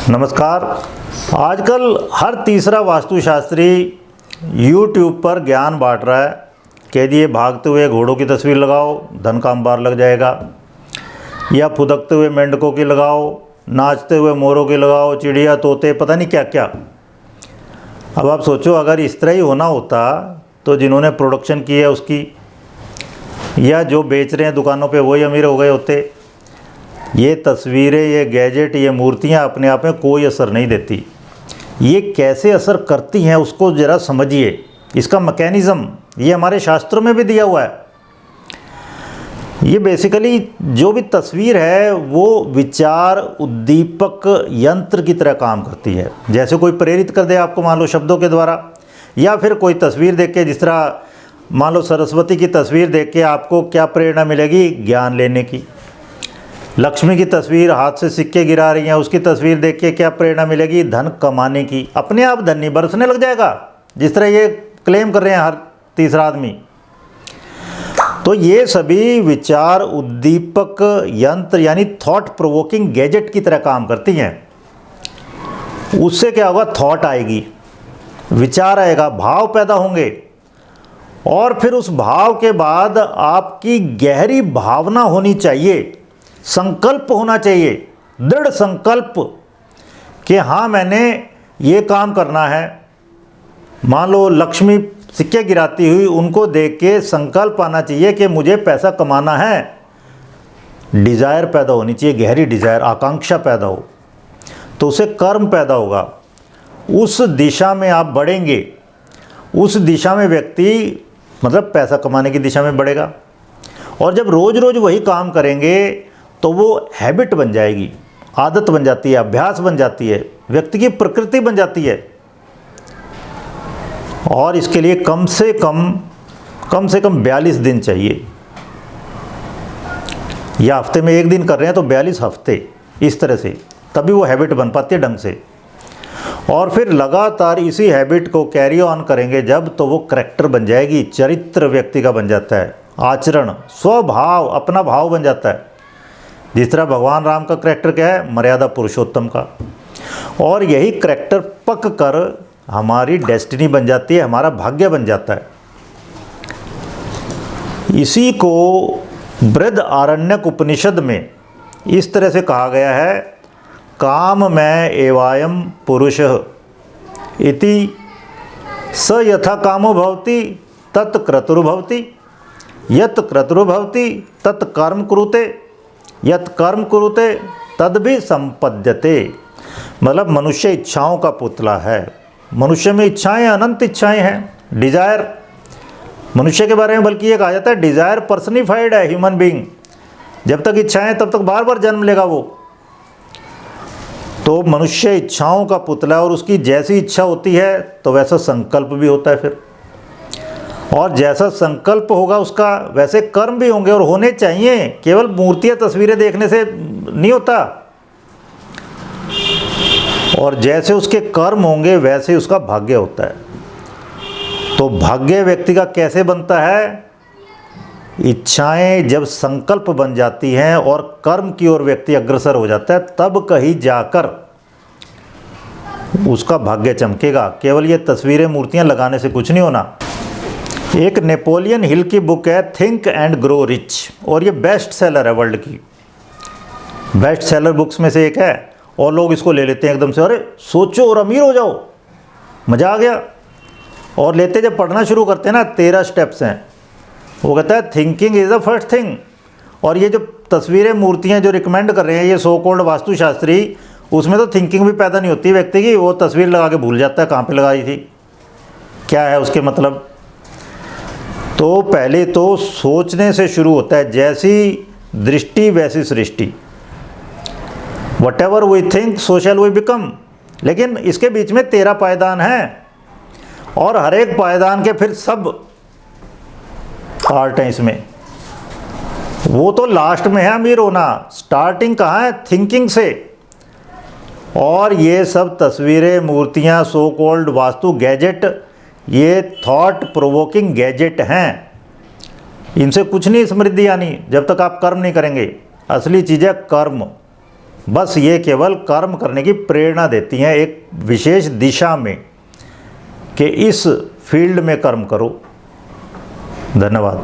नमस्कार। आजकल हर तीसरा वास्तुशास्त्री YouTube पर ज्ञान बांट रहा है कि ये भागते हुए घोड़ों की तस्वीर लगाओ, धन का अंबार लग जाएगा, या फुदकते हुए मेंढकों की लगाओ, नाचते हुए मोरों की लगाओ, चिड़िया तोते पता नहीं क्या क्या। अब आप सोचो, अगर इस तरह ही होना होता तो जिन्होंने प्रोडक्शन की है उसकी, या जो बेच रहे हैं दुकानों पे वही अमीर हो गए होते। ये तस्वीरें, ये गैजेट, ये मूर्तियाँ अपने आप में कोई असर नहीं देती। ये कैसे असर करती हैं उसको ज़रा समझिए, इसका मैकेनिज़्म ये हमारे शास्त्रों में भी दिया हुआ है। ये बेसिकली जो भी तस्वीर है वो विचार उद्दीपक यंत्र की तरह काम करती है। जैसे कोई प्रेरित कर दे आपको, मान लो शब्दों के द्वारा, या फिर कोई तस्वीर देख के, जिस तरह मान लो सरस्वती की तस्वीर देख के आपको क्या प्रेरणा मिलेगी, ज्ञान लेने की। लक्ष्मी की तस्वीर हाथ से सिक्के गिरा रही हैं, उसकी तस्वीर देख के क्या प्रेरणा मिलेगी, धन कमाने की। अपने आप धन नहीं बरसने लग जाएगा, जिस तरह ये क्लेम कर रहे हैं हर तीसरा आदमी। तो ये सभी विचार उद्दीपक यंत्र यानी थॉट प्रोवोकिंग गैजेट की तरह काम करती हैं। उससे क्या होगा, थॉट आएगी, विचार आएगा, भाव पैदा होंगे, और फिर उस भाव के बाद आपकी गहरी भावना होनी चाहिए, संकल्प होना चाहिए, दृढ़ संकल्प कि हाँ मैंने ये काम करना है। मान लो लक्ष्मी सिक्के गिराती हुई, उनको देख के संकल्प आना चाहिए कि मुझे पैसा कमाना है। डिज़ायर पैदा होनी चाहिए, गहरी डिज़ायर, आकांक्षा पैदा हो, तो उसे कर्म पैदा होगा। उस दिशा में आप बढ़ेंगे, उस दिशा में व्यक्ति मतलब पैसा कमाने की दिशा में बढ़ेगा। और जब रोज़ रोज़ वही काम करेंगे तो वो हैबिट बन जाएगी, आदत बन जाती है, अभ्यास बन जाती है, व्यक्ति की प्रकृति बन जाती है। और इसके लिए कम से कम 42 दिन चाहिए, या हफ्ते में एक दिन कर रहे हैं तो 42 हफ्ते, इस तरह से तभी वो हैबिट बन पाती है ढंग से। और फिर लगातार इसी हैबिट को कैरी ऑन करेंगे जब, तो वो करैक्टर बन जाएगी, चरित्र व्यक्ति का बन जाता है, आचरण, स्वभाव, अपना भाव बन जाता है। जिस तरह भगवान राम का करैक्टर क्या है, मर्यादा पुरुषोत्तम का। और यही करैक्टर पक कर हमारी डेस्टिनी बन जाती है, हमारा भाग्य बन जाता है। इसी को बृहदारण्यक उपनिषद में इस तरह से कहा गया है, काम में एवायम पुरुषः इति स यथा कामो भवति तत् क्रतुर्भवति, यत् क्रतुर्भवति तत् कर्म कुरुते, यत् कर्म कुरुते तद भी संपद्यते। मतलब मनुष्य इच्छाओं का पुतला है। मनुष्य में इच्छाएं, अनंत इच्छाएं हैं, डिज़ायर। मनुष्य के बारे में बल्कि ये कहा जाता है डिज़ायर पर्सनिफाइड है, ह्यूमन बीइंग। जब तक इच्छाएं तब तक बार बार जन्म लेगा वो। तो मनुष्य इच्छाओं का पुतला है, और उसकी जैसी इच्छा होती है तो वैसा संकल्प भी होता है फिर, और जैसा संकल्प होगा उसका वैसे कर्म भी होंगे और होने चाहिए। केवल मूर्तियाँ तस्वीरें देखने से नहीं होता। और जैसे उसके कर्म होंगे वैसे उसका भाग्य होता है। तो भाग्य व्यक्ति का कैसे बनता है, इच्छाएं जब संकल्प बन जाती हैं और कर्म की ओर व्यक्ति अग्रसर हो जाता है, तब कहीं जाकर उसका भाग्य चमकेगा। केवल ये तस्वीरें मूर्तियां लगाने से कुछ नहीं होना। एक नेपोलियन हिल की बुक है, थिंक एंड ग्रो रिच, और ये बेस्ट सेलर है, वर्ल्ड की बेस्ट सेलर बुक्स में से एक है। और लोग इसको ले लेते हैं एकदम से, अरे सोचो और अमीर हो जाओ, मज़ा आ गया। और लेते जब पढ़ना शुरू करते हैं ना, 13 स्टेप्स हैं। वो कहता है thinking is the first thing. और ये जो तस्वीरें मूर्तियाँ जो रिकमेंड कर रहे हैं ये सो कॉल्ड वास्तुशास्त्री, उसमें तो थिंकिंग भी पैदा नहीं होती व्यक्ति की। वो तस्वीर लगा के भूल जाता है कहाँ पे लगाई थी, क्या है उसके मतलब। तो पहले तो सोचने से शुरू होता है, जैसी दृष्टि वैसी सृष्टि। Whatever we think so shall we become. लेकिन इसके बीच में 13 पायदान हैं, और हर एक पायदान के फिर सब पार्ट हैं इसमें। वो तो लास्ट में है अमीर होना, स्टार्टिंग कहाँ है, थिंकिंग से। और ये सब तस्वीरें, मूर्तियाँ, सो कॉल्ड वास्तु गैजेट, ये थॉट प्रोवोकिंग गैजेट हैं। इनसे कुछ नहीं समृद्धि आनी जब तक आप कर्म नहीं करेंगे। असली चीज़ है कर्म, बस ये केवल कर्म करने की प्रेरणा देती हैं एक विशेष दिशा में कि इस फील्ड में कर्म करो। धन्यवाद।